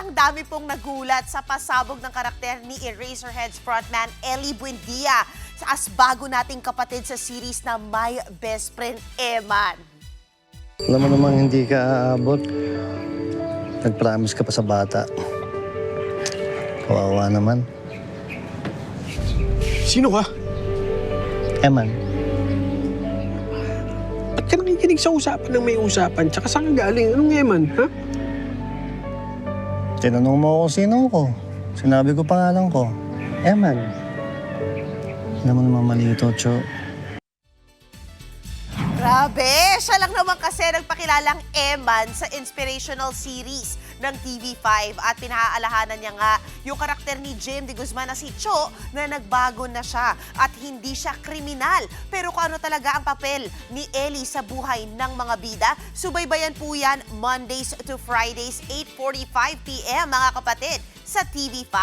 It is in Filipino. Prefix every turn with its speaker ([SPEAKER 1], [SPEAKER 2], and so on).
[SPEAKER 1] ang dami pong nagulat sa pasabog ng karakter ni Eraserheads frontman Ellie Buendia as bago nating kapatid sa series na My Best Friend Eman.
[SPEAKER 2] Alam mo namang hindi ka aabot. Nag-promise ka pa sa bata. Kawawa naman.
[SPEAKER 3] Sino ka?
[SPEAKER 2] Eman,
[SPEAKER 3] Ba't ka nakikinig sa usapan ng may usapan? Tsaka saan ka galing? Anong Eman, ha?
[SPEAKER 2] tinanong mo ako sino ko. Sinabi ko pangalan ko. Eman. Hindi naman mali ito, Cho.
[SPEAKER 1] Grabe! Siya lang naman kasi nagpakilalang Eman sa inspirational series ng TV5 at pinaaalahanan niya nga yung karakter ni Jim de Guzman na si Cho na nagbago na siya at hindi siya kriminal. Pero kung ano talaga ang papel ni Ellie sa buhay ng mga bida, subaybayan po yan Mondays to Fridays, 8:45 p.m. mga kapatid sa TV5.